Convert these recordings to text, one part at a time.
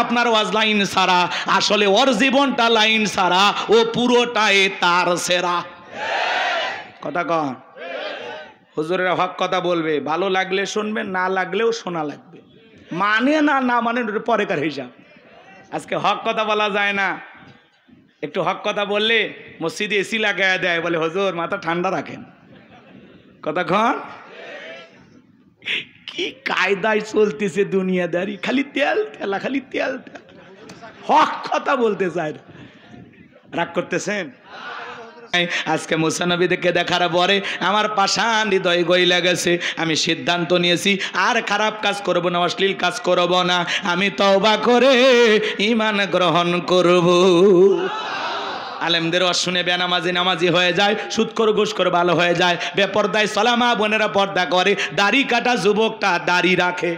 আপনার ওয়াজ লাইন সারা, আসলে ওর জীবনটা লাইন সারা, ও পুরোটাই তার সেরা। কথা কন, হুজুরেরা হক কথা বলবে, ভালো লাগলে শুনবেন, না লাগলেও শোনা লাগবে, মানে না না মানে পরেকার হিসাব। আজকে হক কথা বলা যায় না, একটু হক কথা বললে মসজিদে এসি লাগায় দেয়, বলে হুজুর মাথা ঠান্ডা রাখেন। কতক্ষণ কি কায়দায় চলতেছে দুনিয়াদারি, খালি তেল ঠেলা, খালি তেল ঠেলা, হক কথা বলতে চায় না। রাগ করতেছেন? আজকে মুসা নবীকে দেখার পরে আমার পাষাণ হৃদয় গইলা গেছে। আমি সিদ্ধান্ত নিয়েছি আর খারাপ কাজ করব না, অশ্লীল কাজ করব না, আমি তওবা করে ঈমান গ্রহণ করব। আলেমদের শুনে বেনামাজি নামাজি হয়ে যায়, সুদখোর ঘুষখোর ভালো হয়ে যায়, বেপরদায় চলা মা বোনেরা পর্দা করে, দাড়ি কাটা যুবকটা দাড়ি রাখে।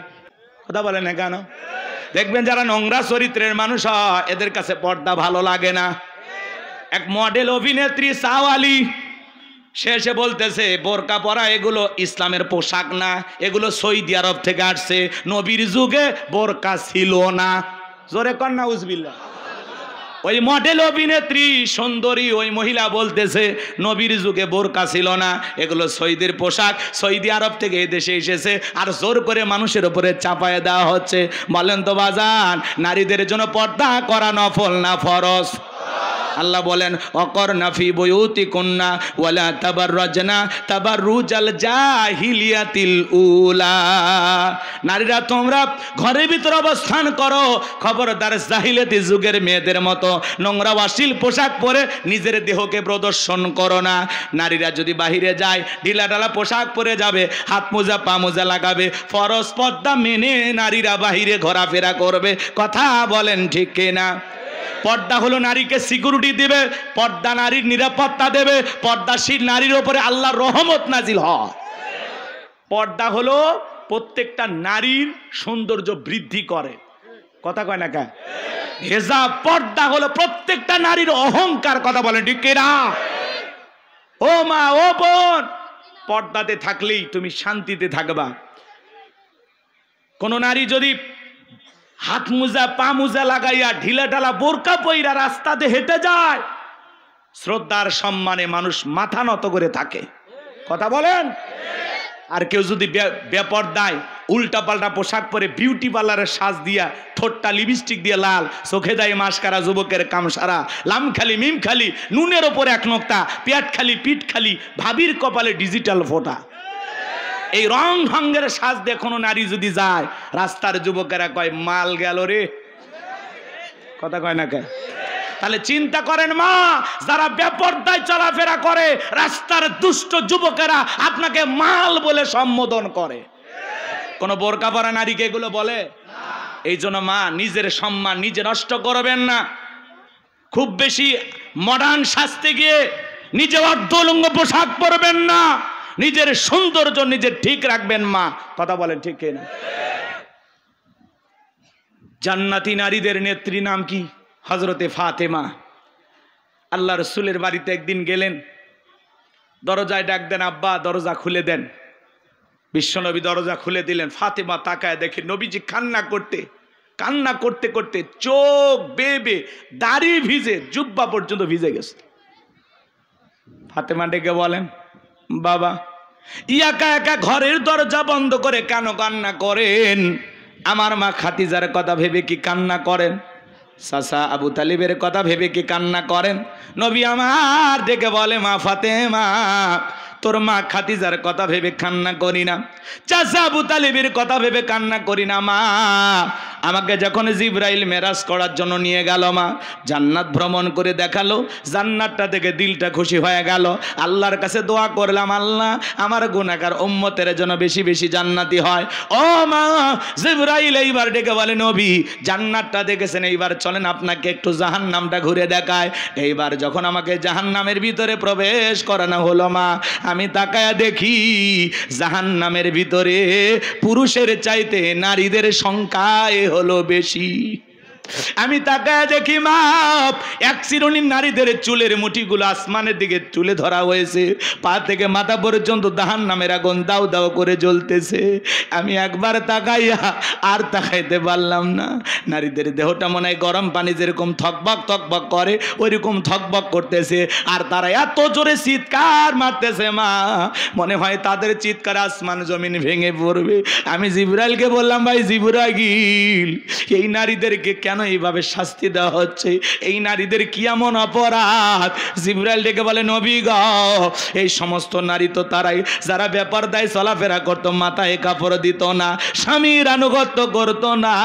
কথা বলে না কেন? দেখবেন যারা নোংরা চরিত্রের মানুষ হয় এদের কাছে পর্দা ভালো লাগে না। এক মডেল অভিনেত্রী সাওয়ালি, সে এসে বলতেছে বোরকা পরা এগুলো ইসলামের পোশাক না, এগুলো সৌদি আরব থেকে আসছে, নবীর যুগে বোরকা ছিল না। জোরে কর না উজবিল্লাহ। ওই মডেল অভিনেত্রী সুন্দরী ওই মহিলা বলতেছে নবীর যুগে বোরকা ছিল না, এগুলো সৌদির পোশাক, সৌদি আরব থেকে এই দেশে এসেছে, আর জোর করে মানুষের উপরে চাপায় দেওয়া হচ্ছে। বলেন তো বাজান, নারীদের জন্য পর্দা করা নফল না ফরজ? আল্লাহ বলেন অকরনা ফি বুয়ুতিকুন্না ওয়ালা তাবাররাজনা তাবাররুজাল জাহিলিয়াতিল উলা। নারীরা তোমরা ঘরের ভিতরে অবস্থান করো, খবরদার জাহিলিয়াতি যুগের মেয়েদের মতো নোংরা অশ্লীল পোশাক পরে নিজের দেহকে প্রদর্শন করো না। নারীরা যদি বাহিরে যায় ঢিলাঢালা পোশাক পরে যাবে, হাত মোজা পা মোজা লাগাবে, ফরজ পর্দা মেনে নারীরা বাহিরে ঘোরাফেরা করবে। কথা বলেন ঠিক কিনা? পর্দা হলো নারীকে সিকিউরিটি দেবে, পর্দা নারীর নিরাপত্তা দেবে, পর্দাশীল নারীর উপরে আল্লাহর রহমত নাজিল হয়। পর্দা হলো প্রত্যেকটা নারীর সৌন্দর্য বৃদ্ধি করে। কথা কয় না কে? হেজাব পর্দা হলো প্রত্যেকটা নারীর অহংকার। কথা বলেন ঠিক কিনা? ও মা ও বোন, পর্দাতে থাকলেই তুমি শান্তিতে থাকবা। কোন নারী যদি হাত মোজা পা মোজা লাগাইয়া ঢিলা ঢালা বোরকা পইরা রাস্তাতে হেঁটে যায়, শ্রদ্ধার সম্মানে মানুষ মাথা নত করে থাকে। কথা বলেন? আর কেউ যদি বেপরদায় উল্টা পাল্টা পোশাক পরে বিউটি পার্লারের সাজ দিয়া, ঠোঁটটা লিপস্টিক দিয়ে লাল, চোখে দেয় মাস্কারা, যুবকের কামসারা, লাম খালি মিম খালি, নুনের ওপর এক নোক্তা, পেট খালি পিঠ খালি, ভাবির কপালে ডিজিটাল ফোঁটা, এই রং ঢঙ্গের সাজ দিয়ে কোনো নারী যদি যায়, রাস্তার যুবকেরা কয় মাল গেল রে। কথা কয় না কে? তাহলে চিন্তা করেন মা, যারা বেপরদায় চলাফেরা করে, রাস্তার দুষ্ট যুবকেরা আপনাকে মাল বলে সম্বোধন করে। কোন বোরকা পরা নারীকে এগুলো বলে? এই জন্য মা, নিজের সম্মান নিজে নষ্ট করবেন না। খুব বেশি মডার্ন সাজতে গিয়ে নিজে অর্ধলঙ্গ পোশাক পরবেন না, নিজের সৌন্দর্য নিজে ঠিক রাখবেন মা। কথা বলেন ঠিক কিনা? জান্নাতি নারীদের নেত্রী নাম কি? হযরতে ফাতেমা। আল্লাহ রাসূলের বাড়িতে একদিন গেলেন, দরজায় ডাক দেন, আব্বা দরজা খুলে দেন। বিশ্বনবী দরজা খুলে দিলেন। ফাতেমা তাকায় দেখে নবীজি কান্না করতে করতে চোখ বেবে, দাড়ি ভিজে, জুব্বা পর্যন্ত ভিজে গেছে। ফাতেমা ডেকে বলেন, বাবা একা একা ঘরের দরজা বন্ধ করে কেন কান্না করেন? আমার মা খাদিজার কথা ভেবে কি কান্না করেন? চাচা আবু তালিবের কথা ভেবে কি কান্না করেন? নবী আমার ডেকে বলে, মা ফাতেমা, তোর মা খাদিজার কথা ভেবে কান্না করি না, চাচা আবু তালিবের কথা ভেবে কান্না করি না। মা, আমাকে যখন জিবরাইল মেরাজ করার জন্য নিয়ে গেল, মা জান্নাত ভ্রমণ করে দেখালো, জান্নাতটা থেকে দিলটা খুশি হয়ে গেল। আল্লাহর কাছে দোয়া করলাম, আল্লাহ আমার গুনাহগার উম্মতের জন্য বেশি বেশি জান্নাতি হয়। ও মা, জিবরাইল এইবার ডেকে বলে, নবী জান্নাতটা দেখেছেন, এইবার চলেন আপনাকে একটু জাহান্নামটা ঘুরে দেখায়। এইবার যখন আমাকে জাহান্নামের ভিতরে প্রবেশ করানো হলো, মা আমি তাকায়া দেখি জাহান্নামের ভিতরে পুরুষের চাইতে নারীদের সংখ্যায় হলো বেশি। আমি তাকায় দেখি মা এক শ্রেণীর নারীদের চুলের মুঠিগুলো আসমানের দিকে তুলে ধরা হয়েছে, পা থেকে মাথা পর্যন্ত জাহান্নামের আগুন দাউ দাউ করে জ্বলতেছে। আমি একবার তাকাইয়া আর তাকাইতে পারলাম না। নারীদের দেহটা মনে হয় গরম পানি যেরকম থকবক থকবক করে ওইরকম থকবক করতেছে, আর তারা এত জোরে চিৎকার মারতেছে মা, মনে হয় তাদের চিৎকার আসমান জমিন ভেঙে পড়বে। আমি জিবরাইলকে বললাম, ভাই জিবরাইল, এই নারীদেরকে কেন এইভাবে শাস্তি দেওয়া হচ্ছে? এই নারীদের কি এমন অপরাধ? জিবরাইল ডেকে বলে, নবী গো, এই সমস্ত নারী তো তারাই যারা বেপরদায় চলাফেরা করতো, মাথায় কাপড় দিত না, স্বামীর আনুগত্য করতো না।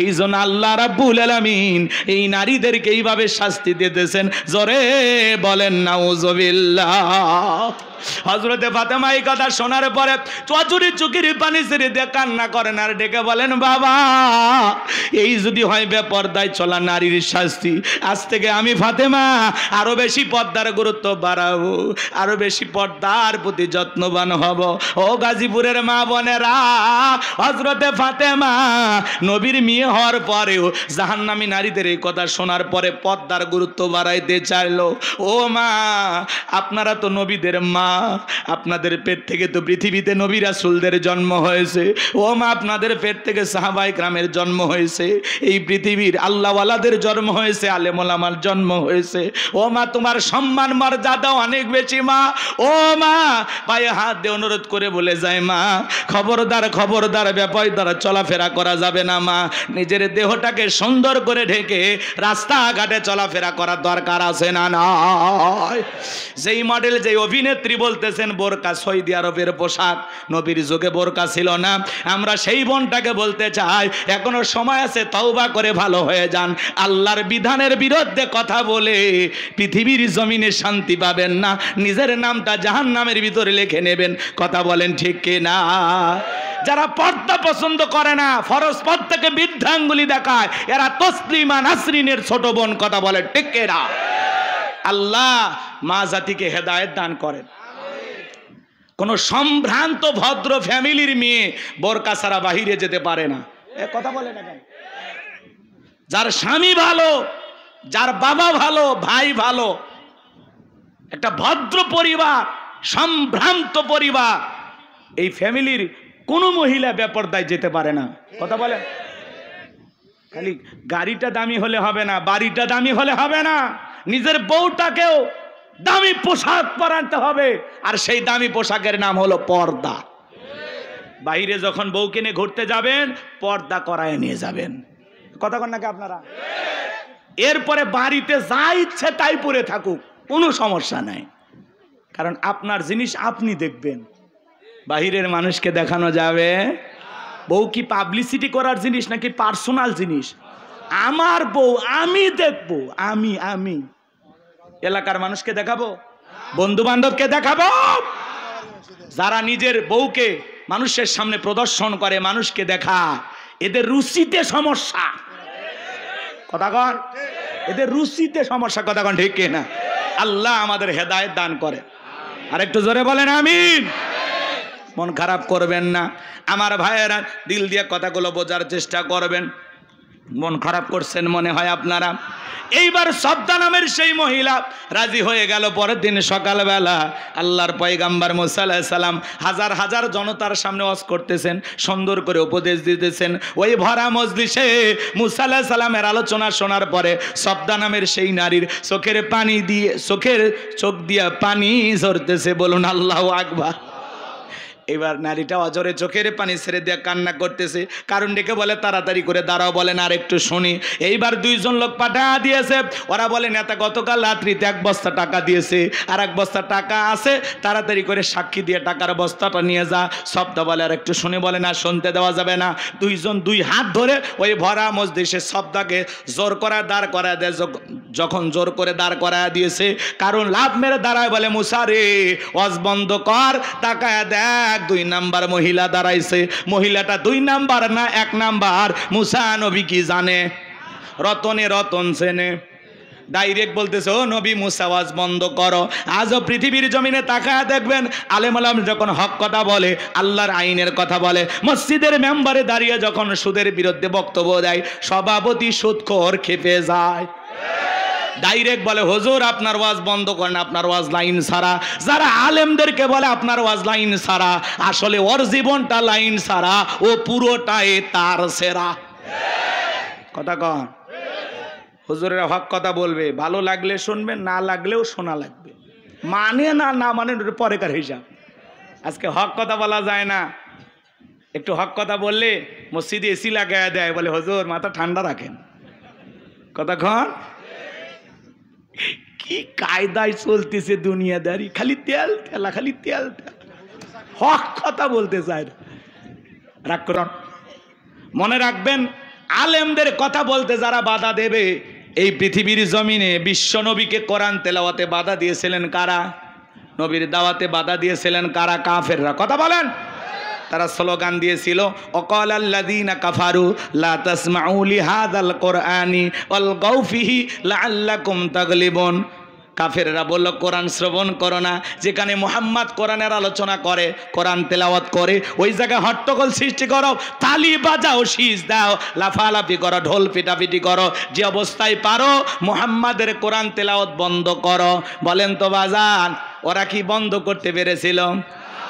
এই জন্য আল্লাহ রাব্বুল আলামিন এই নারীদেরকে এইভাবে শাস্তি দিতেছেন। জোরে বলেন নাউজুবিল্লাহ। হযরতে ফাতেমা এই কথা শোনার পরে চচুরি চুকির পানি ছেড়ে দিয়ে কান্না করেন আর ডেকে বলেন, বাবা, এই যদি হয় বেপরদায় চলা নারীর শাস্তি, আজ থেকে আমি ফাতেমা আরো বেশি পর্দার গুরুত্ব বাড়াবো, আরো বেশি পর্দার প্রতি যত্নবান হব। ও গাজীপুরের মা বোনেরা, হযরতে ফাতেমা নবীর মেয়ে হওয়ার পরেও জাহান্নামী নারীদের এই কথা শোনার পরে পর্দার গুরুত্ব বাড়াইতে চাইলো। ও মা, আপনারা তো নবীদের মা, আপনাদের পেট থেকে তো পৃথিবীতে নবী রাসূলদের জন্ম হয়েছে। ও মা, আপনাদের পেট থেকে সাহাবায়ে কেরামের জন্ম হয়েছে, এই পৃথিবীর আল্লাহওয়ালাদের জন্ম হয়েছে, আলেম ওলামার জন্ম হয়েছে। ও মা, তোমার সম্মান মর্যাদা অনেক বেশি মা। ও মা, পায়ে হাত দিয়ে অনুরোধ করে বলে যায়, মা খবরদার খবরদার বেপরদার চলাফেরা করা যাবে না মা। নিজের দেহটাকে সুন্দর করে ঢেকে রাস্তাঘাটে চলাফেরা করার দরকার আছে না নয়? যেই মডেল, যেই অভিনেত্রী বলতেছেন বোরকা সৌদি আরবের পোশাক, নবীর যুগে বোরকা ছিল না। আমরা সেই বোনটাকে বলতে চাই, এখনো সময় আছে, তওবা করে ভালো হয়ে যান। আল্লাহর বিধানের বিরুদ্ধে কথা বলে পৃথিবীর জমিনে শান্তি পাবেন না, নিজের নামটা জাহান্নামের ভিতরে লিখে নেবেন। কথা বলেন ঠিক কিনা? যারা পর্দা পছন্দ করে না, ফরজ পদ থেকে বৃদ্ধাঙ্গুলি দেখায়, এরা তসলিমা নাসরিনের ছোট বোন। কথা বলে ঠিক কিনা? আল্লাহ মা জাতিকে হেদায়েত দান করেন। কোন সম্ভ্রান্ত ভদ্র ফ্যামিলির মেয়ে বোরকা ছাড়া বাহিরে যেতে পারে না। কথা বলে না কেন? যার স্বামী ভালো, যার বাবা ভালো, ভাই ভালো, একটা ভদ্র পরিবার, সম্ভ্রান্ত পরিবার, এই ফ্যামিলির কোনো মহিলা বেপরদায় যেতে পারে না। কথা বলে? খালি গাড়িটা দামি হলে হবে না, বাড়িটা দামি হলে হবে না, নিজের বউটাকেও দামি পোশাক পরাতে হবে, আর সেই দামি পোশাকের নাম হলো পর্দা। বাইরে যখন বউকে নিয়ে ঘুরতে যাবেন, পর্দা করায় নিয়ে যাবেন। কথা কন নাকি আপনারা? এরপরে বাড়িতে যা ইচ্ছে তাই পরে থাকুক, কোনো সমস্যা নাই, কারণ আপনার জিনিস আপনি দেখবেন, বাহিরের মানুষকে দেখানো যাবে। বউ কি পাবলিসিটি করার জিনিস নাকি পার্সোনাল জিনিস? আমার বউ আমি দেখবো, আমি এলাকার মানুষকে দেখাবো, বন্ধু বান্ধবকে দেখাবো? যারা নিজের বউকে মানুষের সামনে প্রদর্শন করে, মানুষকে দেখা, এদের রুচিতে সমস্যা। কথা কন, এদের রুচিতে সমস্যা। কথা কন ঠিক কিনা? আল্লাহ আমাদের হেদায়েত দান করে। আর একটু জোরে বলেন আমিন। মন খারাপ করবেন না আমার ভাইয়েরা, দিল দিয়ে কথাগুলো বোঝার চেষ্টা করবেন। মন খারাপ করছেন মনে হয় আপনারা। এইবার সবদা নামের সেই মহিলা রাজি হয়ে গেল। পরের দিন সকালবেলা আল্লাহর পয়গাম্বর মুসা আলাইহিস সালাম হাজার হাজার জনতার সামনে ওয়াজ করতেছেন, সুন্দর করে উপদেশ দিতেছেন। ওই ভরা মজলিসে মুসা আলাইহিস সালামের আলোচনা শোনার পরে সবদা নামের সেই নারীর চোখের পানি দিয়ে, চোখ দিয়ে পানি ঝরতেছে। বলুন আল্লাহু আকবার। এবার নারীটা অজরে চোখের পানি ছেড়ে দিয়ে কান্না করতেছে। কারণ ডেকে বলে, তাড়াতাড়ি করে দাঁড়াও, বলেন আর একটু শুনি। এইবার দুইজন লোক পাঠা দিয়েছে। ওরা বলে, নেতা গতকাল রাত্রিতে 1 বস্তা টাকা দিয়েছে, আর 1 বস্তা টাকা আছে, তাড়াতাড়ি করে সাক্ষী দিয়ে টাকার বস্তাটা নিয়ে যা। সবদা বলে, আর একটু শুনি। বলে, না, শুনতে দেওয়া যাবে না। দুইজন 2 হাত ধরে ওই ভরা মজলিসে সবদাকে জোর করে দাঁড় করায় দেয়। যখন জোর করে দাঁড় করায় দিয়েছে, কারণ লাভ মেরে দাঁড়ায়, বলে, মুসা রে, ওয়াজ বন্ধ কর, তাকায় দেখ 2 নাম্বার মহিলা দাঁড়াইছে। মহিলাটা 2 নাম্বার না 1 নাম্বার। মুসা নবী কি জানে? রতনে রতন চেনে, ডাইরেক্ট বলতেছে, ও নবী মুসা আওয়াজ বন্ধ করো। আজও পৃথিবীর জমিনে তাকায় দেখবেন আলেম আলেম যখন হক কথা বলে, আল্লাহর আইনের কথা বলে, মসজিদের মেম্বারে দাঁড়িয়ে যখন সুদের বিরুদ্ধে বক্তব্য দেয়, সভাপতি সুদখোর খেপে যায়। ডাইরেক্ট বলে, হুজুর আপনার ওয়াজ বন্ধ করেন, আপনার ওয়াজ লাইন ছাড়া। যারা আলেমদেরকে বলে আপনার ওয়াজ লাইন ছাড়া, আসলে ওর জীবনটা লাইন ছাড়া, ও পুরোটাই তার সেরা। কথা কন, হুজুরেরা হক কথা বলবে, ভালো লাগলে শুনবেন, না লাগলেও শোনা লাগবে। মানে না না মানে পরেকার হিসাব। আজকে হক কথা বলা যায় না। একটু হক কথা বললে মসজিদে এসি লাগায় দেয়, বলে হুজুর মাথা ঠান্ডা রাখেন। কথা কন, কি কায়দায় চলতেছে দুনিয়াদারি, খালি তেল ঠেলা, খালি তেল ঠেলা, হক কথা বলতে চায় না। রাগ করুন, মনে রাখবেন আলেমদের কথা বলতে যারা বাধা দেবে, এই পৃথিবীর জমিনে বিশ্ব নবীকে কোরআন তেলাওয়াতে বাধা দিয়েছিলেন কারা? নবীর দাওয়াতে বাধা দিয়েছিলেন কারা? কাফেররা। কথা বলেন। তারা স্লোগান দিয়েছিল, অকাল আল্লাযীনা কাফারু লা তাসমাউ লিহাযাল কুরআনি ওয়ালগাউ ফিহি লাআল্লাকুম তাগলিবুন। কাফেররা বলল, কোরআন শ্রবণ করো না। যেখানে মুহাম্মদ কোরআনের আলোচনা করে, কোরআন তেলাওয়াত করে, ওই জায়গায় হট্টগোল সৃষ্টি করো, তালি বাজাও, শীষ দাও, লাফালাফি করো, ঢোল পিটাপিটি করো, যে অবস্থায় পারো মুহাম্মাদের কোরআন তেলাওয়াত বন্ধ করো। বলেন তো বাজান, ওরা কি বন্ধ করতে পেরেছিল?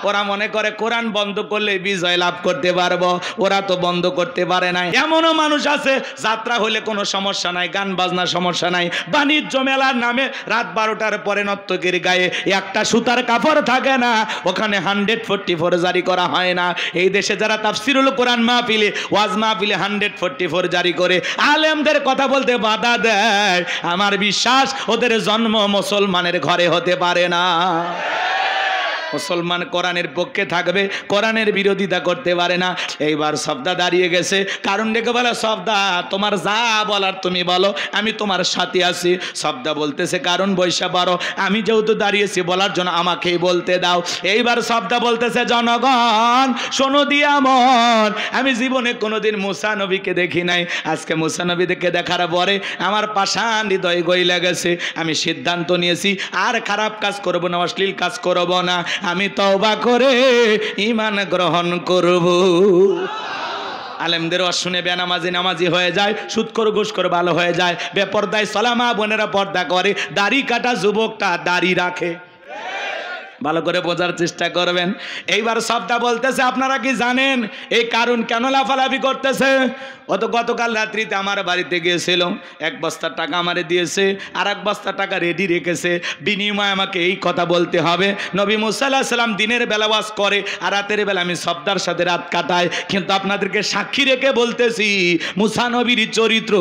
ওরা মনে করে কোরআন বন্ধ করলে বিজয় লাভ করতে পারবো, ওরা তো বন্ধ করতে পারে নাই। এমনও মানুষ আছে, যাত্রা হলে কোনো সমস্যা নাই, গান বাজনা সমস্যা নাই, বাণিজ্য মেলার নামে রাত 12টার পরে নর্তকীর গায়ে একটা সুতার কাপড় থাকে না, ওখানে 144 জারি করা হয় না। এই দেশে যারা তাফসিরুল কোরআন মাহফিলে, ওয়াজ মাহফিলে 144 জারি করে আলেমদের কথা বলতে বাধা দেয়, আমার বিশ্বাস ওদের জন্ম মুসলমানের ঘরে হতে পারে না। মুসলমান কোরআনের পক্ষে থাকবে, কোরআনের বিরোধিতা করতে পারে না। এইবার সবদা দাঁড়িয়ে গেছে, কারণ ডেকে বলে, সবদা তোমার যা বলার তুমি বলো, আমি তোমার সাথে আছি। সবদা বলতেছে, কারণ বৈশা পারো, আমি যেহেতু দাঁড়িয়েছি বলার জন্য আমাকেই বলতে দাও। এইবার সবদা বলতেছে, জনগণ শোনো দিয়া মন, আমি জীবনে কোনোদিন মুসা নবীকে দেখি নাই, আজকে মুসা নবীকে দেখার পরে আমার পাষাণ হৃদয় গইলা গেছে। আমি সিদ্ধান্ত নিয়েছি আর খারাপ কাজ করব না, অশ্লীল কাজ করব না, আমি তওবা করে ঈমান গ্রহণ করব। আলেমদের শুনে বেনামাজি নামাজি হয়ে যায়, সুদখোর ঘুষখোর ভালো হয়ে যায়, বেপরদায় সালামা বোনেরা পর্দা করে, দাড়ি কাটা যুবকটা দাড়ি রাখে। ভালো করে বোঝার চেষ্টা করবেন। এইবার সবটা বলতেছে, আপনারা কি জানেন এই কারণ কেন লাফালাফি করতেছে? গতকাল রাত্রিতে আমার বাড়িতে গিয়েছিল, 1 বস্তা টাকা আমারে দিয়েছে, আর 1 বস্তা টাকা রেডি রেখেছে, বিনিময়ে আমাকে এই কথা বলতে হবে, নবী মুসা আলাইহিস সালাম দিনের বেলা ওয়াজ করে আর রাতের বেলা আমি সবদার সাথে রাত কাটাই, কিন্তু আপনাদেরকে সাক্ষী রেখে বলতেছি মুসা নবীর চরিত্র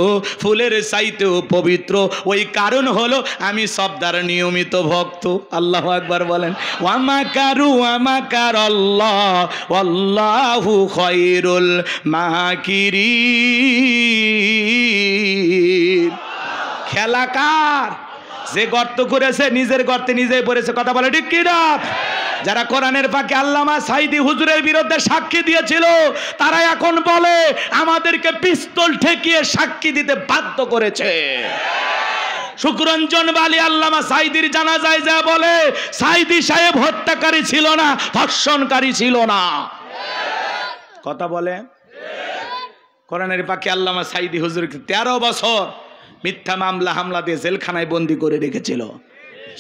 ফুলের চাইতেও পবিত্র। ওই কারণ হলো আমি সবদার নিয়মিত ভক্ত। আল্লাহু আকবার বলেন। ওয়ামাকারু ওয়ামাকারাল্লাহ ওয়াল্লাহু খায়রুল মাকিরিন। খেলা কার? যে গর্ত করেছে নিজের গর্তে নিজেই পড়েছে। কথা বলে ঠিক কি না? যারা কোরআনের পাকে আল্লামা সাইদি হুজুরের বিরুদ্ধে সাক্ষী দিয়েছিল, তারা এখন বলে আমাদেরকে পিস্তল ঠেকিয়ে সাক্ষী দিতে বাধ্য করেছে। শুকরঞ্জন বালি আল্লামা সাইদির জানাজায় যা বলে, সাইদি সাহেব হত্যাকারী ছিল না, ধর্ষণকারী ছিল না। কথা বলে। কোরআনের পাকে আল্লামা সাইদি হুজুরকে 13 বছর মিথ্যা মামলা হামলা দিয়ে জেলখানায় বন্দি করে রেখেছিল।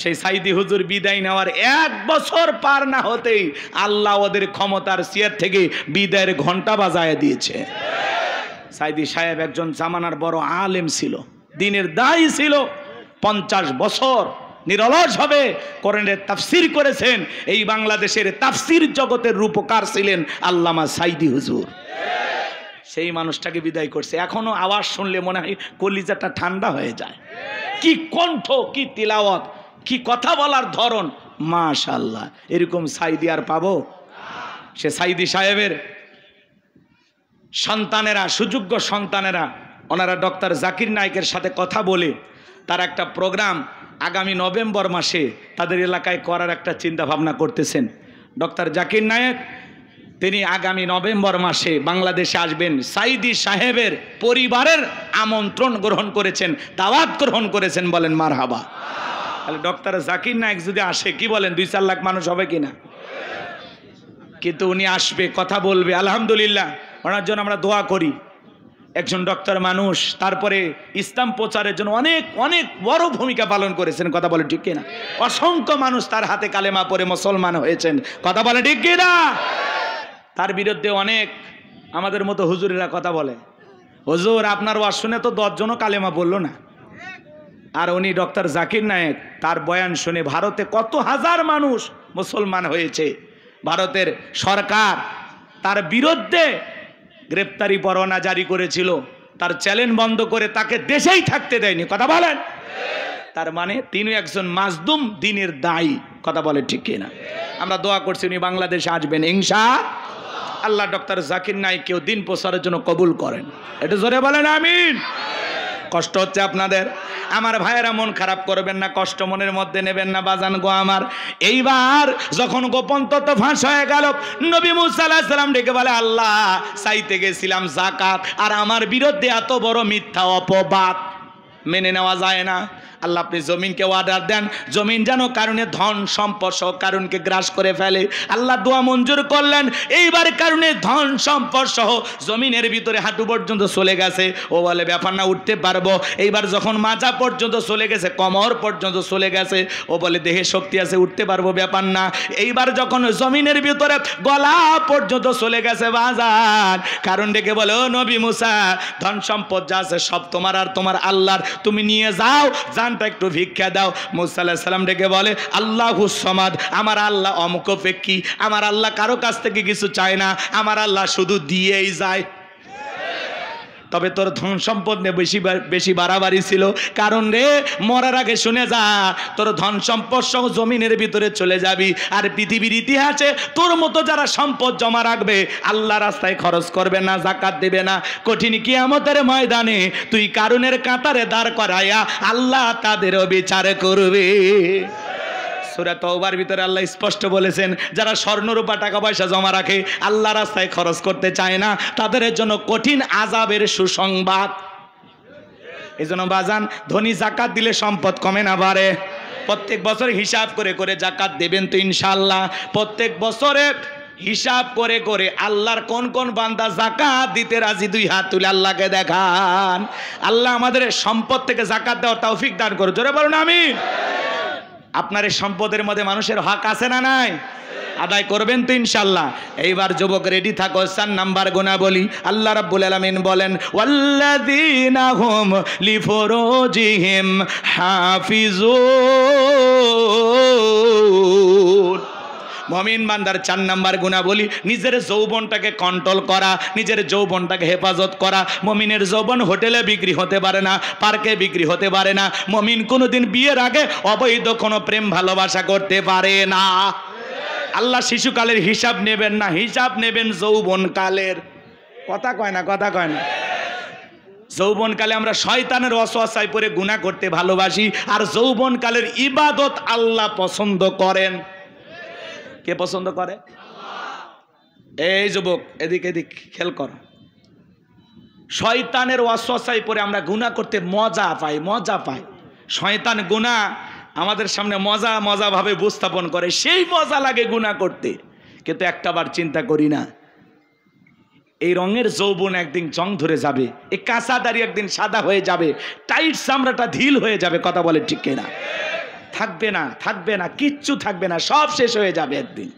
সেই সাইদি হুজুর বিদায় নেওয়ার 1 বছর পার না হতেই আল্লাহ ওদের ক্ষমতার চেয়ার থেকে বিদায়ের ঘন্টা বাজায় দিয়েছে। সাইদি সাহেব একজন জামানার বড় আলেম ছিল, দ্বীনের দায়ী ছিল। 50 বছর নিরলসভাবে কোরআনের তাফসীর করেছেন। এই বাংলাদেশের তাফসীর জগতের রূপকার ছিলেন আল্লামা সাইদি হুজুর। সেই মানুষটাকে বিদায় করছে। এখনো আওয়াজ শুনলে মনে হয় কলিজাটা ঠান্ডা হয়ে যায়। কি কণ্ঠ, কি তিলাওয়াত, কি কথা বলার ধরন, মাশাআল্লাহ। এরকম সাইদি আর পাবো? সে সাইদি সাহেবের সন্তানেরা, সুযোগ্য সন্তানেরা, ওনারা ডক্টর জাকির নায়েকের সাথে কথা বলে তার একটা প্রোগ্রাম আগামী নভেম্বর মাসে তাদের এলাকায় করার একটা চিন্তা ভাবনা করতেছেন। ডক্টর জাকির নায়েক তিনি আগামী নভেম্বর মাসে বাংলাদেশে আসবেন। সাইদি সাহেবের পরিবারের আমন্ত্রণ গ্রহণ করেছেন, দাওয়াত গ্রহণ করেছেন, বলেন মারহাবা। তাহলে ডক্টর জাকির নায়েক যদি আসে, কি বলেন 2-4 লাখ মানুষ হবে কিনা? কিন্তু উনি আসবে, কথা বলবে, আলহামদুলিল্লাহ। ওনার জন্য আমরা দোয়া করি। একজন ডক্টর মানুষ, তারপরে ইসলাম প্রচারের জন্য অনেক অনেক বড় ভূমিকা পালন করেছেন, কথা বলে ঠিক কিনা? অসংখ্য মানুষ তার হাতে কালেমা পড়ে মুসলমান হয়েছেন, কথা বলে ঠিক কিনা? তার বিরুদ্ধে অনেক আমাদের মতো হুজুরেরা কথা বলে, হুজুর আপনার ওয়াজ শুনে তো 10 জনও কালেমা বললো না। আর উনি ডক্টর জাকির নায়েক, তার বয়ান শুনে ভারতে কত হাজার মানুষ মুসলমান হয়েছে। ভারতের সরকার তার বিরুদ্ধে গ্রেপ্তারি পরোয়ানা জারি করেছিল, তার চ্যালেঞ্জ বন্ধ করে তাকে দেশেই থাকতে দেয়নি, কথা বলেন। তার মানে তিনি একজন মাজলুম দ্বীনের দায়ী, কথা বলে ঠিক কিনা? আমরা দোয়া করছি উনি বাংলাদেশে আসবেন ইনশাআল্লাহ। ডক্টর জাকির নায়েককেও দিন প্রচারের জন্য কবুল করেন, এটা জোরে বলেন আমিন। কষ্ট হচ্ছে আপনাদের, আমার ভাইয়েরা মন খারাপ করবেন না, কষ্ট মনের মধ্যে নেবেন না বাজান গো আমার। এইবার যখন গোপন তথ্য ফাঁস হয়ে গেল, নবী মুসা আলাইহিস সালাম ডেকে বলে, আল্লাহ চাইতে গেছিলাম যাকাত, আর আমার বিরুদ্ধে এত বড় মিথ্যা অপবাদ মেনে নেওয়া যায় না। আল্লাহ আপনি জমিনকে অর্ডার দেন, জমিন যেন কারণে ধন সম্পদ সহ কারণকে গ্রাস করে ফেলে। আল্লাহ দোয়া মঞ্জুর করলেন। এইবার কারণে ধন সম্পদ সহ জমিনের ভিতরে হাঁটু পর্যন্ত চলে গেছে। ও বলে ব্যাপার না, উঠতে পারবো। এইবার যখন মাজা পর্যন্ত চলে গেছে, কোমর পর্যন্ত চলে গেছে, ও বলে দেহে শক্তি আছে, উঠতে পারবো, ব্যাপার না। এইবার যখন জমিনের ভিতরে গলা পর্যন্ত চলে গেছে বাজার, কারণ ডেকে বলে, ও নবী মুসা, ধন সম্পদ যা আছে সব তোমার আর তোমার আল্লাহর, তুমি নিয়ে যাও, জানটা একটু ভিক্ষা দাও। মুসা আলাইহিস সালাম ডেকে বলে, আল্লাহুস সামাদ, আমার আল্লাহ অমুকপেক্ষী, আমার আল্লাহ কারো কাছ থেকে কিছু চায় না, আমার আল্লাহ শুধু দিয়েই যায়। তবে তোর ধন সম্পদ নিয়ে বেশি বাড়াবাড়ি ছিল, কারণ রে মরার আগে শুনে যা, তোর ধন সম্পদ সহ জমিনের ভিতরে চলে যাবি, আর পৃথিবীর ইতিহাসে তোর মতো যারা সম্পদ জমা রাখবে, আল্লাহ রাস্তায় খরচ করবে না, যাকাত দেবে না, কঠিন কিয়ামতের ময়দানে তুই কারুনের কাতারে দাঁড় করাইয়া আল্লাহ তাদেরও বিচার করবে। সূরা তাওবার ভিতরে আল্লাহ স্পষ্ট বলেছেন, যারা স্বর্ণরূপা টাকা পয়সা জমা রাখে, আল্লাহ রাস্তায় খরচ করতে চায় না, তাদের জন্য কঠিন আযাবের সুসংবাদ। এই জন্য বাজান, ধনী যাকাত দিলে সম্পদ কমে না বাড়ে। প্রত্যেক বছর হিসাব করে করে যাকাত দেবেন তো ইনশাআল্লাহ। প্রত্যেক বছরে হিসাব করে করে আল্লাহর কোন কোন বান্দা যাকাত দিতে রাজি, 2 হাত তুলে আল্লাহকে দেখান। আল্লাহ আমাদের সম্পদ থেকে যাকাত দেওয়ার তৌফিক দান করুন, জোরে বলুন আমিন। আপনার এই সম্পদের মধ্যে মানুষের হক আছে না নাই? আদায় করবেন তো ইনশাআল্লাহ। এইবার যুবক রেডি থাকো, 4 নাম্বার গুনাহ বলি। আল্লাহ রাব্বুল আলামিন বলেন, ওয়াল্লাযীনা হুম লিফুরুজিহিম হাফিজুন। মুমিন বান্দার 4 নাম্বার গুনাহ বলি, নিজের যৌবনটাকে কন্ট্রোল করা, নিজের যৌবনটাকে হেফাজত করা। মুমিনের যৌবন হোটেলে বিক্রি হতে পারে না, পার্কে বিক্রি হতে পারে না। মুমিন কোনোদিন বিয়ের আগে অবৈধ কোনো প্রেম ভালোবাসা করতে পারে না। আল্লাহ শিশুকালের হিসাব নেবেন না, হিসাব নেবেন যৌবনকালের। কথা কয় না, কথা কয় না। যৌবনকালে আমরা শয়তানের ওয়াসওয়াসায় পড়ে গুনাহ করতে ভালোবাসি, আর যৌবনকালের ইবাদত আল্লাহ পছন্দ করেন। কে পছন্দ করে? এই যুবক এদিক এদিক খেয়াল করো। শয়তানের ওয়াসওয়াসায় পড়ে আমরা গুনাহ করতে মজা পাই, মজা পাই। শয়তান গুনাহ আমাদের সামনে মজা মজা ভাবে উপস্থাপন করে, সেই মজা লাগে গুনাহ করতে। কিন্তু একটাবার চিন্তা করি না, এই রঙের যৌবন একদিন জং ধরে যাবে, এই কাঁচা দাড়ি একদিন সাদা হয়ে যাবে, টাইট চামড়াটা ঢিল হয়ে যাবে, কথা বলে ঠিক কিনা? থাকবে না, থাকবে না, কিচ্ছু থাকবে না, সব শেষ হয়ে যাবে একদিন।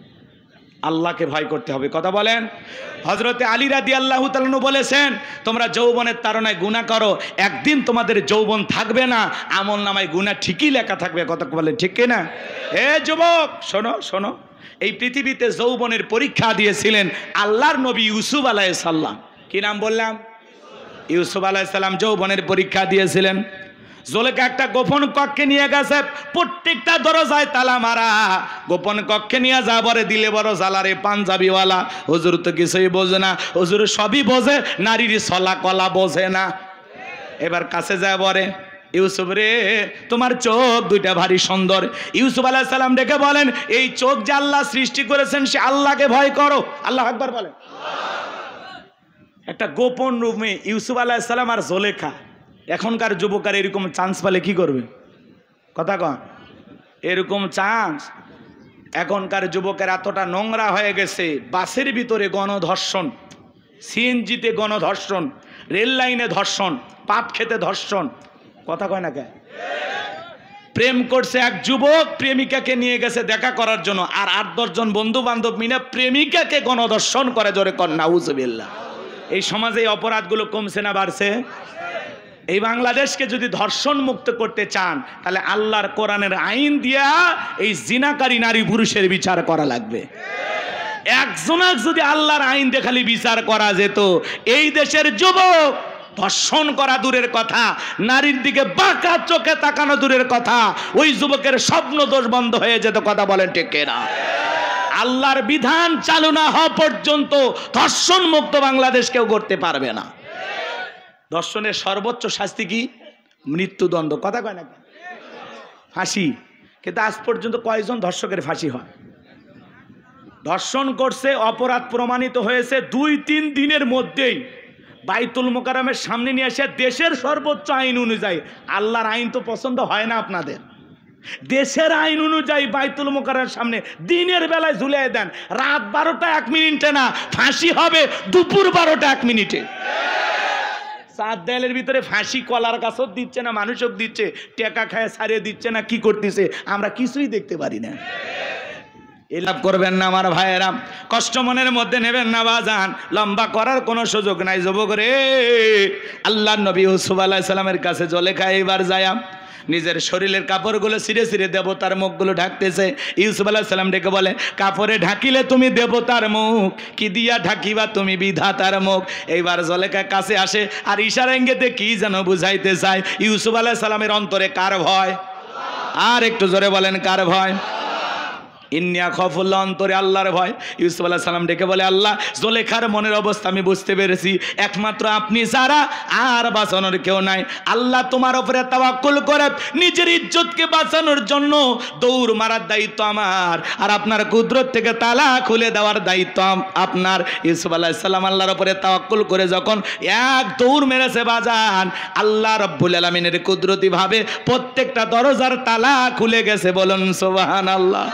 আল্লাহকে ভয় করতে হবে, কথা বলেন। হযরতে আলী রাদিয়াল্লাহু তাআলা আনহু বলেছেন, তোমরা যৌবনের তাড়নায় গুনাহ করো, একদিন তোমাদের যৌবন থাকবে না, আমলনামায় গুনাহ ঠিকই লেখা থাকবে, কথা বলেন ঠিক কিনা? এ যুবক শোনো শোনো, এই পৃথিবীতে যৌবনের পরীক্ষা দিয়েছিলেন আল্লাহর নবী ইউসুফ আলাইহিস সালাম। কি নাম বললাম? ইউসুফ আলাইহিস সালাম যৌবনের পরীক্ষা দিয়েছিলেন। জুলেখা একটা গোপন কক্ষে নিয়ে গেছে, প্রত্যেকটা দরজায় তালা মারা। গোপন কক্ষে নিয়ে যা বরে দিলে বড় জালারে পাঞ্জাবিওয়ালা। হুজুর তো কিছুই বোঝে না, হুজুর সবই বোঝে, নারীর ছলা কলা বোঝে না। এবার কাছে যায় বরে, ইউসুফ রে তোমার চোখ দুইটা ভারী সুন্দর। ইউসুফ আলাইহিস সালাম ডেকে বলেন, এই চোখ যে আল্লাহ সৃষ্টি করেছেন সে আল্লাহকে ভয় করো। আল্লাহু আকবার বলেন। একটা গোপন রুমে ইউসুফ আলাইহিস সালাম আর জুলেখা। এখনকার যুবকের এরকম চান্স পেলে কি করবে? কথা কন, এরকম চান্স এখনকার যুবকের এতটা নোংরা হয়ে গেছে, বাসের ভিতরে গণধর্ষণ, সিএনজিতে গণধর্ষণ, রেল লাইনে ধর্ষণ, পাট খেতে ধর্ষণ। কথা কয় না কে? প্রেম করছে এক যুবক, প্রেমিকাকে নিয়ে গেছে দেখা করার জন্য, আর 8-10 জন বন্ধু বান্ধব মিলে প্রেমিকাকে গণধর্ষণ করে। জোরে কর নাউজুবিল্লাহ। এই সমাজে এই অপরাধগুলো কমছে না বাড়ছে? এই বাংলাদেশকে যদি ধর্ষণ মুক্ত করতে চান তাহলে আল্লাহর কোরআনের আইন দিয়া এই জিনাকারী নারী পুরুষের বিচার করা লাগবে। একজনক যদি আল্লাহর আইন দিয়ে খালি বিচার করা যেত, এই দেশের যুবক ধর্ষণ করা দূরের কথা, নারীর দিকে বাঁকা চোখে তাকানো দূরের কথা, ওই যুবকের স্বপ্ন দোষ বন্ধ হয়ে যেত। কথা বলেন ঠিক কিনা? আল্লাহর বিধান চালু না হওয়া পর্যন্ত ধর্ষণ মুক্ত বাংলাদেশ কেউ করতে পারবে না। ধর্ষণের সর্বোচ্চ শাস্তি কি? মৃত্যুদণ্ড। কথা কয় না? ফাঁসি। কিন্তু আজ পর্যন্ত কয়জন ধর্ষকের ফাঁসি হয়? ধর্ষণ করছে, অপরাধ প্রমাণিত হয়েছে, 2-3 দিনের মধ্যেই বাইতুল মোকাররমের সামনে নিয়ে এসে দেশের সর্বোচ্চ আইন অনুযায়ী, আল্লাহর আইন তো পছন্দ হয় না আপনাদের, দেশের আইন অনুযায়ী বাইতুল মোকাররমের সামনে দিনের বেলায় ঝুলিয়ে দেন। রাত 12টা 1 মিনিটে না, ফাঁসি হবে দুপুর 12টা 1 মিনিটে। 4 দেয়ালের ভিতরে ফাঁসি কলার গাছও দিচ্ছে না, মানুষও দিচ্ছে, টেকা খায় ছাড়িয়ে দিচ্ছে না, কি করতেছে আমরা কিছুই দেখতে পারি না। এলাপ করবেন না আমার ভাইয়েরা, কষ্ট মনের মধ্যে নেবেন না বাজান, লম্বা করার কোনো সুযোগ নাই যুবক রে। আল্লাহর নবী ইউসুফ আলাইহিস সালামের কাছে জুলেখা এবার যায় নিজের শরীরের কাপড়গুলো ছিঁড়ে ছিঁড়ে দেবতার মুখগুলো ঢাকতেছে। ইউসুফ আলাইহিস সালাম ডেকে বলে, কাপড়ে ঢাকিলে তুমি দেবতার মুখ, কি দিয়া ঢাকিবা তুমি বিধাতার মুখ। এইবার জুলেখা কাছে আসে আর ইশারা ইঙ্গিতে কি যেন বুঝাইতে চায়। ইউসুফ আলাইহিস সালামের অন্তরে কার ভয়? আর একটু জোরে বলেন, কার ভয়? ইন্নিয়া খফুল্লাহ, অন্তরে আল্লাহর ভয়। ইউসুফ আলাইহিস সালাম ডেকে বলে, আল্লাহ, জুলেখার মনের অবস্থা আমি বুঝতে পেরেছি, একমাত্র আপনি ছাড়া আর বাঁচানোর কেউ নাই। আল্লাহ তোমার উপরে তাওয়াক্কুল করে নিজের ইজ্জতকে বাঁচানোর জন্য দৌড় মারার দায়িত্ব আমার, আর আপনার কুদরত থেকে তালা খুলে দেওয়ার দায়িত্ব আপনার। ইউসুফ আলাইহিস সালাম আল্লাহর উপরে তাওয়াক্কুল করে যখন এক দৌড় মেরেছে বাজান, আল্লাহ রাব্বুল আলামিনের কুদরতি ভাবে প্রত্যেকটা দরজার তালা খুলে গেছে। বলুন সুবহানাল্লাহ।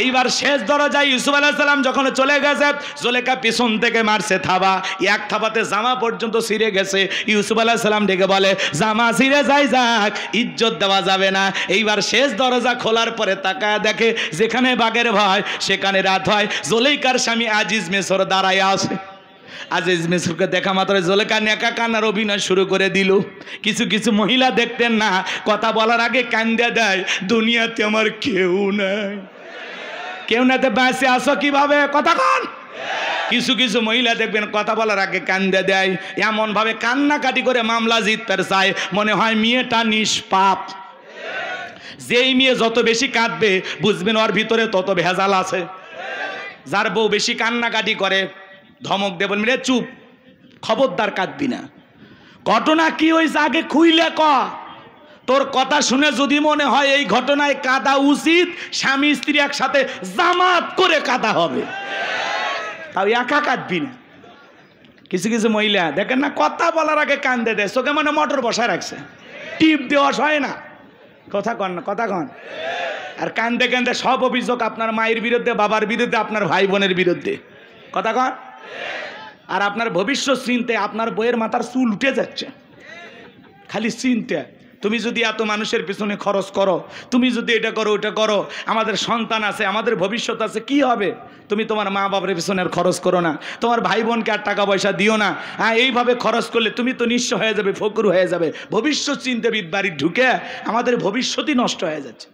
এইবার শেষ দরজায় ইউসুফ আলাইহিস সালাম যখন চলে গেছে, জুলেখা পিছন থেকে মারছে থাবা, এক থাবাতে জামা পর্যন্ত ছিঁড়ে গেছে। ইউসুফ আলাইহিস সালাম ডেকে বলে, জামা ছিঁড়ে যাই যাক, ইজ্জত দেওয়া যাবে না। এইবার শেষ দরজা খোলার পরে তাকায় দেখে যেখানে বাঘের ভয় সেখানে রাত হয়। জুলেখার স্বামী আজিজ মিসর দাঁড়ায় আছে। আজিজ মিসরকে দেখা মাত্র জুলেখা নেকা কান্নার অভিনয় শুরু করে দিল। কিছু কিছু মহিলা দেখতেন না, কথা বলার আগে কান্দে দেয়, দুনিয়াতে আমার কেউ নাই। কেউ নাতে বেঁচে আসো কিভাবে? কথা কন। কিছু কিছু মহিলা দেখবেন কথা বলার আগে কান্দে দেয়, এমন ভাবে কান্নাকাটি করে মামলা জিততে চায়, মনে হয় মেয়েটা নিষ্পাপ। যেই মেয়ে যত বেশি কাঁদবে বুঝবেন ওর ভিতরে তত ভেজাল আছে। যার বউ বেশি কান্নাকাটি করে ধমক দেব, মিলে চুপ, খবরদার কাঁদবি না। ঘটনা কি হয়েছে আগে খুইলে ক। তোর কথা শুনে যদি মনে হয় এই ঘটনায় কাঁদা উচিত, স্বামী স্ত্রী একসাথে জামাত করে কাঁদা হবে, তাও একা কাঁদবি না। কিছু কিছু মহিলা দেখেন না, কথা বলার আগে কান্দে দেয়, চোখে মানে মোটর বসায় রাখছে, টিপ দেওয়া হয় না। কথা কন না, কথা কন। আর কান্দে কান্দে সব অভিযোগ আপনার মায়ের বিরুদ্ধে, বাবার বিরুদ্ধে, আপনার ভাই বোনের বিরুদ্ধে। কথা কন। আর আপনার ভবিষ্যৎ চিন্তে আপনার বইয়ের মাথার চুল উঠে যাচ্ছে, খালি চিন্তা। তুমি যদি এত মানুষের পিছনে খরচ করো, তুমি যদি এটা করো ওটা করো, আমাদের সন্তান আছে, আমাদের ভবিষ্যৎ আছে, কি হবে? তুমি তোমার মা বাবার পিছনে খরচ করো না, তোমার ভাই বোনকে আর টাকা পয়সা দিও না। হ্যাঁ, এইভাবে খরচ করলে তুমি তো নিঃস্ব হয়ে যাবে, ফকির হয়ে যাবে। ভবিষ্যৎ চিন্তাবিদ বাড়ি ঢুকে আমাদের ভবিষ্যৎই নষ্ট হয়ে যাচ্ছে।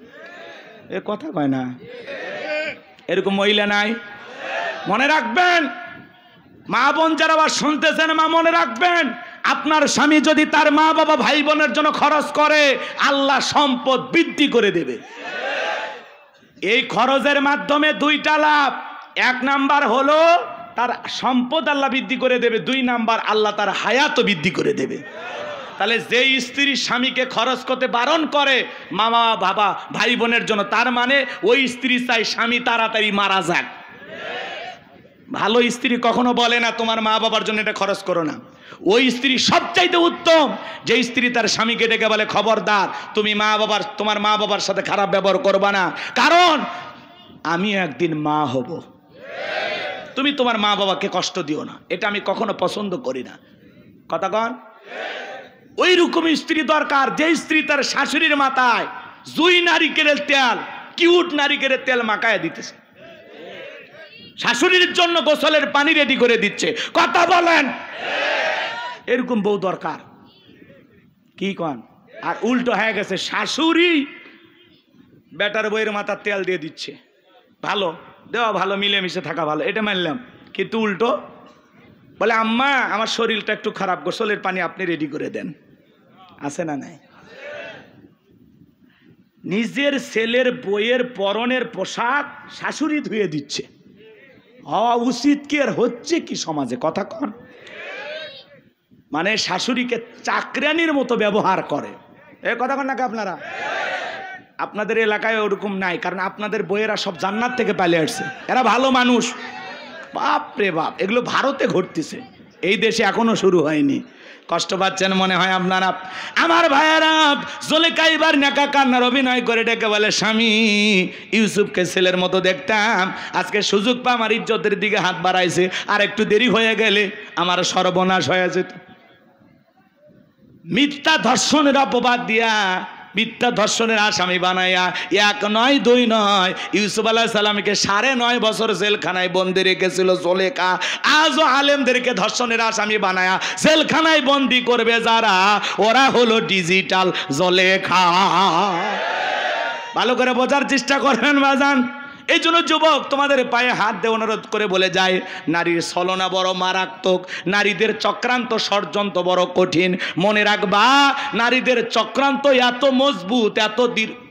এ কথা কয় না, এরকম মহিলা নাই? মনে রাখবেন, মা বোন যারা আবার শুনতেছেন, মা মনে রাখবেন, আপনার স্বামী যদি তার মা বাবা ভাই বোনের জন্য খরচ করে, আল্লাহ সম্পদ বৃদ্ধি করে দেবে। এই খরচের মাধ্যমে 2টা লাভ। 1 নাম্বার হলো তার সম্পদ আল্লাহ বৃদ্ধি করে দেবে, 2 নাম্বার আল্লাহ তার হায়াতও বৃদ্ধি করে দেবে। তাহলে যে স্ত্রী স্বামীকে খরচ করতে বারণ করে মামা বাবা ভাই বোনের জন্য, তার মানে ওই স্ত্রী চাই স্বামী তাড়াতাড়ি মারা যাক। ভালো স্ত্রী কখনো বলে না তোমার মা বাবার জন্য এটা খরচ করো না। ওই স্ত্রী সবচাইতে উত্তম যে স্ত্রী তার স্বামীকে ডেকে বলে খবরদার তুমি তোমার মা বাবার সাথে খারাপ ব্যবহার করবা না, কারণ আমি একদিন মা হব, তুমি তোমার মা বাবাকে কষ্ট দিও না, এটা আমি কখনো পছন্দ করি না। কথা কন? ওই রকম স্ত্রী দরকার যে স্ত্রী তার শাশুড়ির মাথায় জুই নারিকেলের তেল, কিউট নারিকেলের তেল মাখায় দিতেছে, শাশুড়ির জন্য গোসলের পানি রেডি করে দিচ্ছে। কথা বলেন? এরকম বউ দরকার। কি কন? আর উল্টো হয়ে গেছে, শাশুড়ি বেটার বইয়ের মাথার তেল দিয়ে দিচ্ছে। ভালো দেওয়া ভালো, মিলেমিশে থাকা ভালো, এটা মানলাম, কিন্তু উল্টো বলে আম্মা আমার শরীরটা একটু খারাপ, গোসলের পানি আপনি রেডি করে দেন। আছে না নাই? নিজের ছেলের বইয়ের পরনের পোশাক শাশুড়ি ধুয়ে দিচ্ছে। হওয়া উচিত কি আর হচ্ছে কি সমাজে? কথা কন? মানে শাশুড়িকে চাকরানির মতো ব্যবহার করে। এ কথা কন নাকি আপনারা? আপনাদের এলাকায় ওরকম নাই, কারণ আপনাদের বইয়েরা সব জান্নাত থেকে পালিয়ে আসছে, এরা ভালো মানুষ। বাপ রে বাপ, এগুলো ভারতে ঘটতেছে, এই দেশে এখনো শুরু হয়নি। কষ্ট পাচ্ছেন মনে হয় আপনারা। আমার ভাইয়েরা, জুলেখা এবার নেকা কান্নার অভিনয় করে ডেকে বলে স্বামী ইউসুফকে ছেলের মতো দেখতাম, আজকে সুযোগ পা আমার ইজ্জতের দিকে হাত বাড়াইছে, আর একটু দেরি হয়ে গেলে আমার সর্বনাশ হয়ে যেত। মিথ্যা ধর্ষণের অপবাদ দিয়া, মিথ্যা ধর্ষণের আসামি বানাইয়া 1 নয় 2 নয় ইউসুফ আলাইহিস সালামকে 9.5 বছর জেলখানায় বন্দি রেখেছিল জুলেখা। আজও আলেমদেরকে ধর্ষণের আসামি বানায়া জেলখানায় বন্দি করবে যারা, ওরা হলো ডিজিটাল জুলেখা। ভালো করে বোঝার চেষ্টা করবেন বাজান। এই জন্য যুবক তোমাদের পায়ে হাত দিয়ে অনুরোধ করে বলে যায়, নারীর ছলনা বড় মারাত্মক, নারীদের চক্রান্ত ষড়যন্ত্র বড় কঠিন। মনে রাখবা, নারীদের চক্রান্ত এত মজবুত,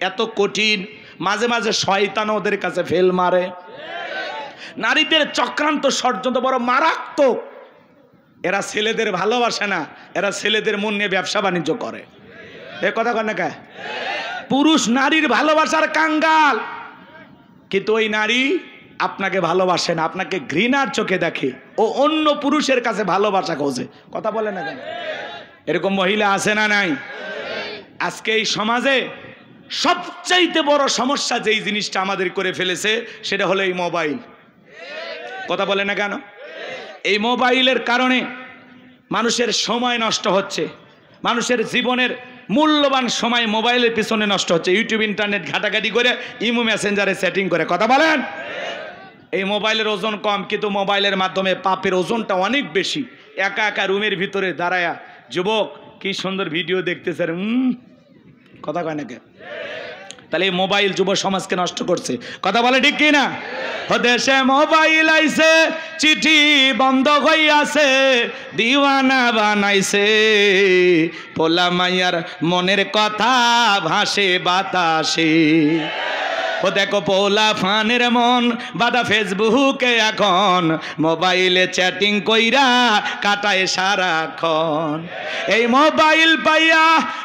এত কঠিন, মাঝে মাঝে শয়তান ওদের কাছে ফেল মারে। নারীদের চক্রান্ত ষড়যন্ত্র বড় মারাত্মক। এরা ছেলেদের ভালোবাসে না, এরা ছেলেদের মন নিয়ে ব্যবসা বাণিজ্য করে। এ কথা কন না কে? পুরুষ নারীর ভালোবাসার কাঙ্গাল, কিন্তু ওই নারী আপনাকে ভালোবাসে না, আপনাকে ঘৃণার চোখে দেখে, ও অন্য পুরুষের কাছে ভালোবাসা খোঁজে। কথা বলে না কেন? এরকম মহিলা আছে না নাই? আজকে এই সমাজে সবচাইতে বড় সমস্যা যেই জিনিসটা আমাদের করে ফেলেছে সেটা হলো এই মোবাইল। কথা বলে না কেন? এই মোবাইলের কারণে মানুষের সময় নষ্ট হচ্ছে, মানুষের জীবনের মূল্যবান সময় মোবাইলের পিছনে নষ্ট হচ্ছে। ইউটিউব ইন্টারনেট ঘাটাঘাটি করে, ইমো মেসেঞ্জারে সেটিং করে। কথা বলেন? এই মোবাইলের ওজন কম, কিন্তু মোবাইলের মাধ্যমে পাপের ওজনটা অনেক বেশি। একা একা রুমের ভিতরে দাঁড়ায়া যুবক কি সুন্দর ভিডিও দেখতেছে। কথা কয় নাকি? তাহলে এই মোবাইল যুব সমাজকে নষ্ট করছে। কথা বলে ঠিক কি না? দেশে মোবাইল আইছে, চিঠি বন্ধ হইয়াছে, দিওয়ানা বানাইছে, পোলা মাইয়ার মনের কথা ভাসে বাতাসে। ও দেখো পোলা ফানের মন বাদা ফেসবুকে এখন, মোবাইলে চ্যাটিং কইরা কাটায় সারাক্ষণ। এই মোবাইল পাইয়া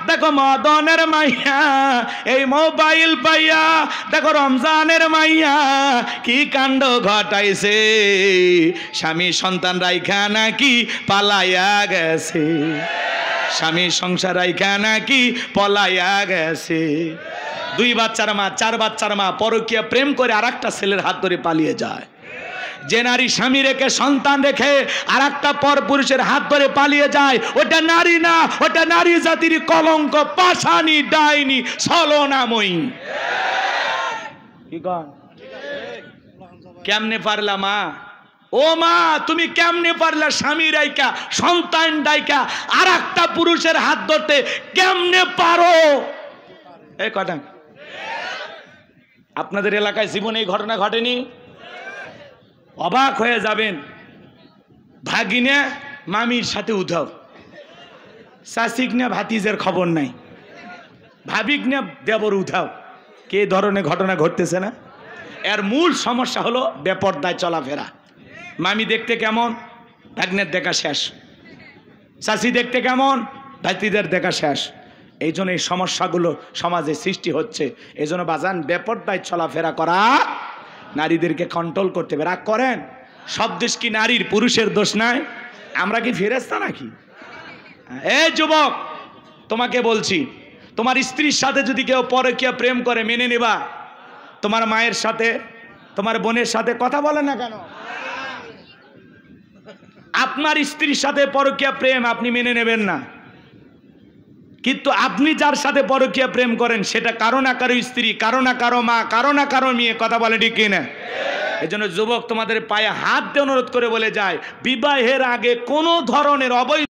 দেখো মদনের মাইয়া, এই মোবাইল পাইয়া দেখো রমজানের মাইয়া কি কাণ্ড ঘটাইছে, স্বামী সন্তান রাইখা নাকি পালাইয়া গেছে, স্বামী সংসার রাইখা নাকি পলাইয়া গেছে। 2 বাচ্চার মা, 4 বাচ্চার মা পরকীয়া প্রেম করে আরেকটা ছেলের হাত ধরে পালিয়ে যায়। যে নারী স্বামী রেখে সন্তান রেখে আরেকটা পর পুরুষের হাত ধরে পালিয়ে যায়, ওটা নারী না, ওটা নারী জাতির কলঙ্ক, পাশানি, ডাইনি, ছলনাময়ী। কি কন? কেমনে পারলা মা? ও মা, তুমি কেমনে পারলা স্বামী রাইকা সন্তান রাইকা আরেকটা পুরুষের হাত ধরতে? কেমনে পারো? এই কথা আপনাদের এলাকায় জীবনে এই ঘটনা ঘটেনি? অবাক হয়ে যাবেন। ভাগিনে মামির সাথে উধাও, শাসিক না ভাতিজের খবর নাই, ভাবিক না দেবর উধাও। কে ধরনের ঘটনা ঘটতেছে না? এর মূল সমস্যা হলো বেপরদায় চলাফেরা। মামি দেখতে কেমন, ভাগ্নের দেখা শেষ। শাসি দেখতে কেমন, দায়িত্বীদের দেখা শেষ। এই জন্য এই সমস্যাগুলো সমাজে সৃষ্টি হচ্ছে। এই জন্য বাজান বেপরদায় চলাফেরা করা, নারীদেরকে কন্ট্রোল করতে হবে। রাগ করেন, সব দোষ কি নারীর? পুরুষের দোষ নাই? আমরা কি ফেরেশতা নাকি? এই যুবক, তোমাকে বলছি, তোমার স্ত্রীর সাথে যদি কেউ পরকীয়া প্রেম করে মেনে নেবা? তোমার মায়ের সাথে, তোমার বোনের সাথে কথা বলে না কেন? আপনার স্ত্রীর সাথে পরকীয়া প্রেম আপনি মেনে নেবেন না, কিন্তু আপনি যার সাথে পরকীয়া প্রেম করেন সেটা কারো না কারো স্ত্রী, কারো না কারো মা, কারো না কারো মেয়ে। কথা বলে ঠিক কিনা? এই জন্য যুবক, তোমাদের পায়ে হাত দিয়ে অনুরোধ করে বলে যায়, বিবাহের আগে কোনো ধরনের অবৈধ